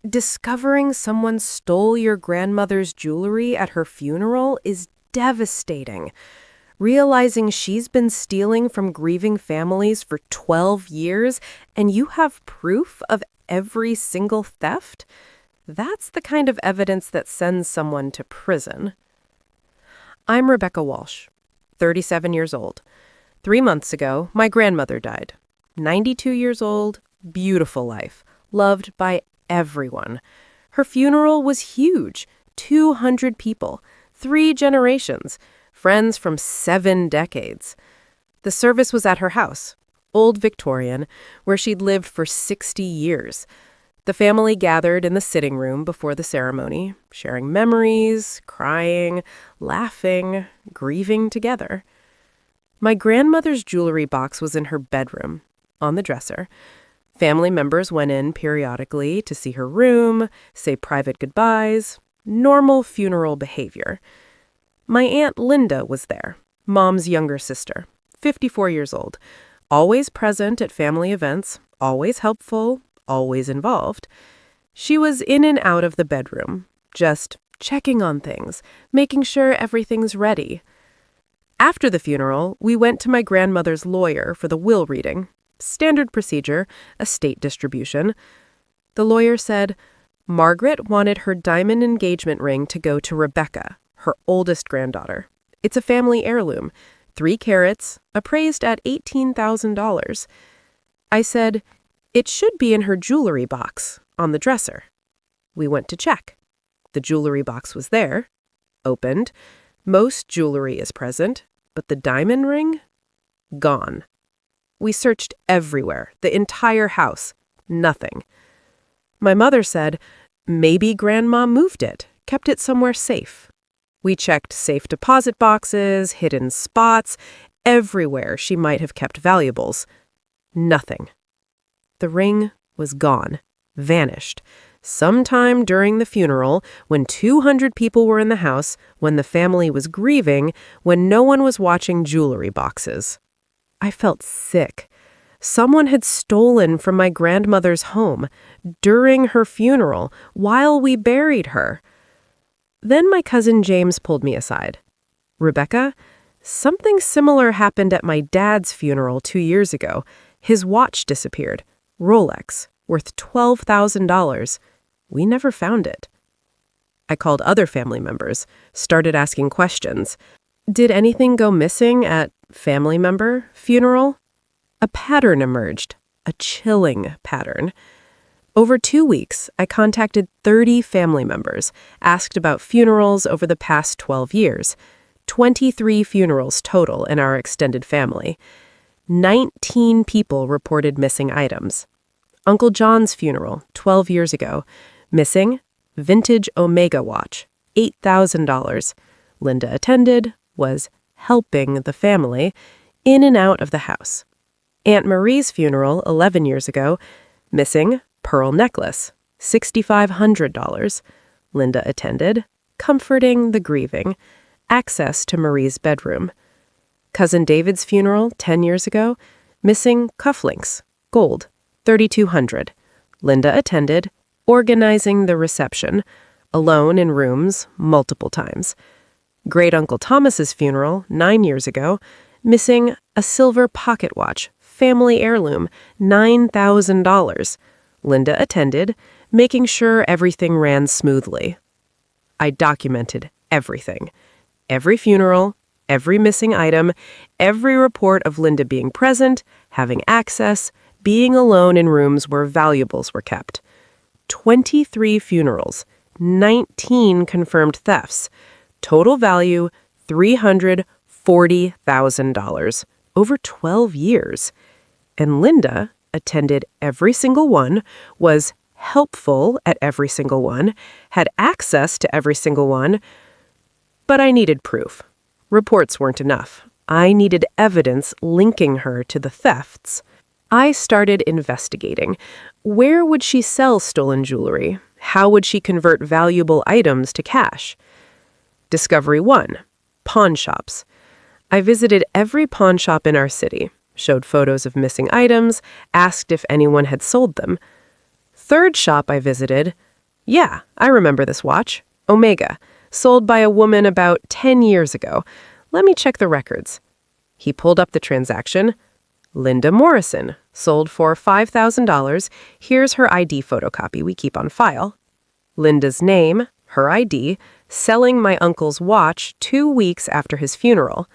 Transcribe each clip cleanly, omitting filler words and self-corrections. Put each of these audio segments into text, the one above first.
Discovering someone stole your grandmother's jewelry at her funeral is devastating. Realizing she's been stealing from grieving families for 12 years and you have proof of every single theft? That's the kind of evidence that sends someone to prison. I'm Rebecca Walsh, 37 years old. 3 months ago, my grandmother died. 92 years old, beautiful life, loved by everyone. Her funeral was huge, 200 people, 3 generations, friends from 7 decades. The service was at her house, Old Victorian, where she'd lived for 60 years. The family gathered in the sitting room before the ceremony, sharing memories, crying, laughing, grieving together. My grandmother's jewelry box was in her bedroom, on the dresser. Family members went in periodically to see her room, say private goodbyes, normal funeral behavior. My Aunt Linda was there, Mom's younger sister, 54 years old, always present at family events, always helpful, always involved. She was in and out of the bedroom, just checking on things, making sure everything's ready. After the funeral, we went to my grandmother's lawyer for the will reading. Standard procedure, estate distribution. The lawyer said, Margaret wanted her diamond engagement ring to go to Rebecca, her oldest granddaughter. It's a family heirloom, 3 carats, appraised at $18,000. I said, it should be in her jewelry box, on the dresser. We went to check. The jewelry box was there, opened. Most jewelry is present, but the diamond ring? Gone. We searched everywhere, the entire house. Nothing. My mother said, maybe Grandma moved it, kept it somewhere safe. We checked safe deposit boxes, hidden spots, everywhere she might have kept valuables. Nothing. The ring was gone, vanished. Sometime during the funeral, when 200 people were in the house, when the family was grieving, when no one was watching jewelry boxes. I felt sick. Someone had stolen from my grandmother's home during her funeral while we buried her. Then my cousin James pulled me aside. Rebecca, something similar happened at my dad's funeral 2 years ago. His watch disappeared. Rolex, worth $12,000. We never found it. I called other family members, started asking questions. Did anything go missing at family member funeral? A pattern emerged, a chilling pattern. Over 2 weeks, I contacted 30 family members, asked about funerals over the past 12 years. 23 funerals total in our extended family. 19 people reported missing items. Uncle John's funeral, 12 years ago. Missing, vintage Omega watch, $8,000. Linda attended, was helping the family, in and out of the house. Aunt Marie's funeral, 11 years ago. Missing, pearl necklace, $6,500. Linda attended, comforting the grieving, access to Marie's bedroom. Cousin David's funeral, 10 years ago. Missing cufflinks, gold, $3,200. Linda attended, organizing the reception, alone in rooms multiple times. Great Uncle Thomas's funeral, 9 years ago. Missing a silver pocket watch, family heirloom, $9,000. Linda attended, making sure everything ran smoothly. I documented everything. Every funeral, every missing item, every report of Linda being present, having access, being alone in rooms where valuables were kept. 23 funerals, 19 confirmed thefts. Total value, $340,000, over 12 years. And Linda attended every single one, was helpful at every single one, had access to every single one. But I needed proof. Reports weren't enough. I needed evidence linking her to the thefts. I started investigating. Where would she sell stolen jewelry? How would she convert valuable items to cash? Discovery 1. Pawn shops. I visited every pawn shop in our city, showed photos of missing items, asked if anyone had sold them. Third shop I visited, Yeah, I remember this watch. Omega. Sold by a woman about 10 years ago. Let me check the records. He pulled up the transaction. Linda Morrison. Sold for $5,000. Here's her ID photocopy we keep on file. Linda's name, her ID, selling my uncle's watch 2 weeks after his funeral.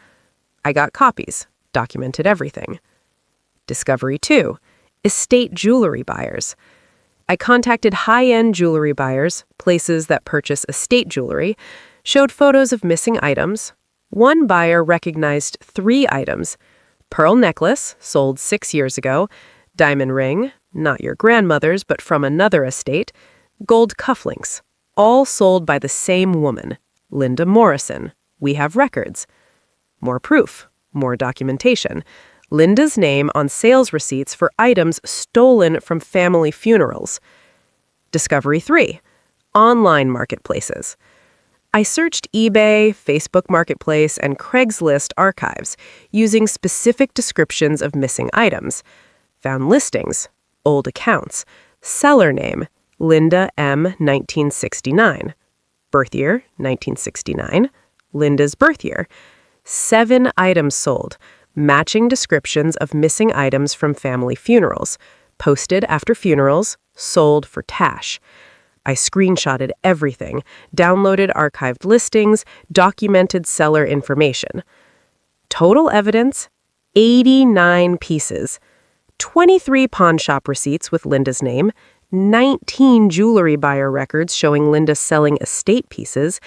I got copies, documented everything. Discovery 2. Estate jewelry buyers. I contacted high-end jewelry buyers, places that purchase estate jewelry, showed photos of missing items. One buyer recognized 3 items. Pearl necklace, sold 6 years ago. Diamond ring, not your grandmother's, but from another estate. Gold cufflinks, all sold by the same woman, Linda Morrison. We have records. More proof, more documentation. Linda's name on sales receipts for items stolen from family funerals. Discovery 3. Online marketplaces. I searched eBay, Facebook Marketplace, and Craigslist archives using specific descriptions of missing items. Found listings, old accounts, seller name, Linda M. 1969. Birth year, 1969. Linda's birth year. 7 items sold, matching descriptions of missing items from family funerals, posted after funerals, sold for cash. I screenshotted everything, downloaded archived listings, documented seller information. Total evidence, 89 pieces. 23 pawn shop receipts with Linda's name, 19 jewelry buyer records showing Linda selling estate pieces,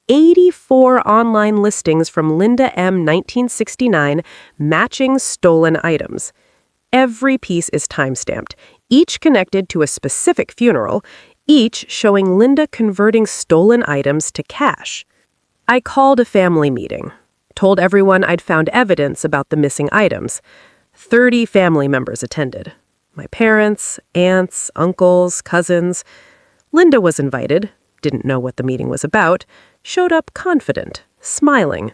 84 online listings from Linda M. 1969 matching stolen items. Every piece is timestamped, each connected to a specific funeral, each showing Linda converting stolen items to cash. I called a family meeting, told everyone I'd found evidence about the missing items. 30 family members attended. My parents, aunts, uncles, cousins. Linda was invited, didn't know what the meeting was about, showed up confident, smiling.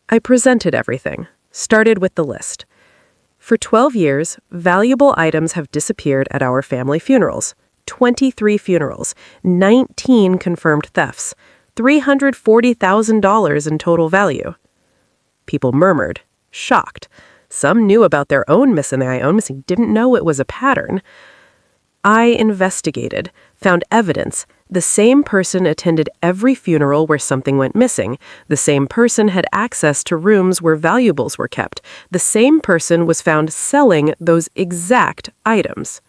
I presented everything, started with the list. For 12 years, valuable items have disappeared at our family funerals. 23 funerals, 19 confirmed thefts, $340,000 in total value. People murmured, shocked. Some knew about their own missing, didn't know it was a pattern. I investigated, found evidence. The same person attended every funeral where something went missing. The same person had access to rooms where valuables were kept. The same person was found selling those exact items.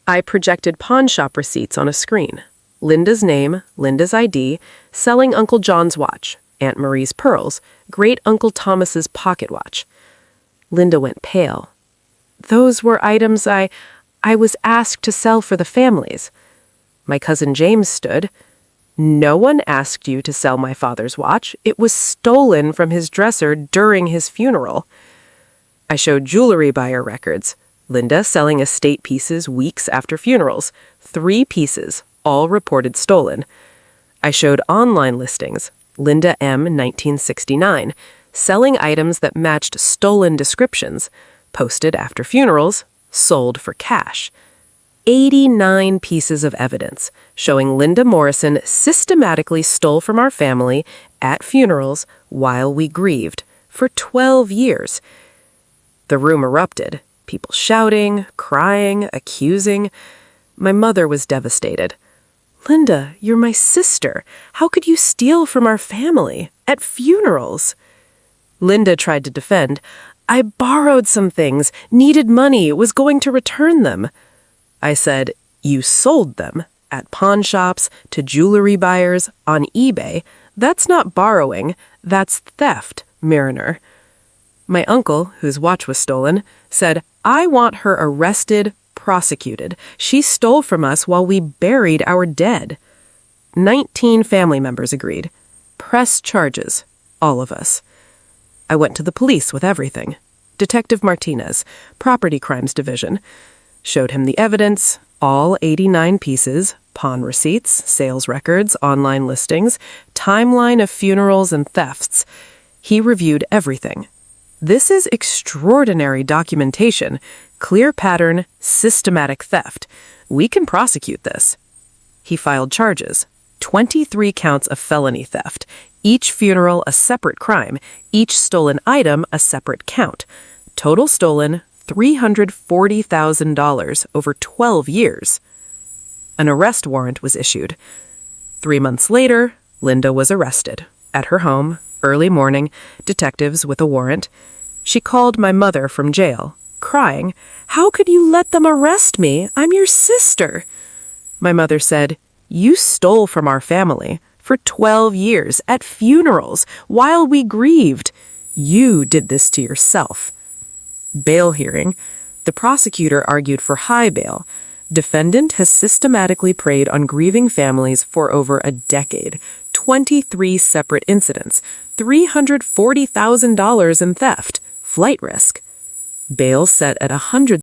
I projected pawn shop receipts on a screen. Linda's name, Linda's ID, selling Uncle John's watch, Aunt Marie's pearls, Great Uncle Thomas's pocket watch. Linda went pale. Those were items I was asked to sell for the families. My cousin James stood. No one asked you to sell my father's watch. It was stolen from his dresser during his funeral. I showed jewelry buyer records. Linda selling estate pieces weeks after funerals. 3 pieces, all reported stolen. I showed online listings. Linda M. 1969, selling items that matched stolen descriptions, posted after funerals, sold for cash. 89 pieces of evidence showing Linda Morrison systematically stole from our family at funerals while we grieved for 12 years. The room erupted, people shouting, crying, accusing. My mother was devastated. Linda, you're my sister. How could you steal from our family at funerals? Linda tried to defend. I borrowed some things, needed money, was going to return them. I said, you sold them at pawn shops, to jewelry buyers, on eBay. That's not borrowing, that's theft, Mariner. My uncle, whose watch was stolen, said, I want her arrested, prosecuted. She stole from us while we buried our dead. 19 family members agreed. Press charges, all of us. I went to the police with everything. Detective Martinez, Property Crimes Division. Showed him the evidence, all 89 pieces, pawn receipts, sales records, online listings, timeline of funerals and thefts. He reviewed everything. This is extraordinary documentation, clear pattern, systematic theft. We can prosecute this. He filed charges, 23 counts of felony theft, each funeral a separate crime, each stolen item a separate count. Total stolen, $340,000 over 12 years. An arrest warrant was issued. 3 months later, Linda was arrested. At her home, early morning, detectives with a warrant. She called my mother from jail, crying, "How could you let them arrest me? I'm your sister." My mother said, "You stole from our family for 12 years at funerals while we grieved. You did this to yourself." Bail hearing. The prosecutor argued for high bail. Defendant has systematically preyed on grieving families for over a decade. 23 separate incidents, $340,000 in theft, flight risk. Bail set at $100,000.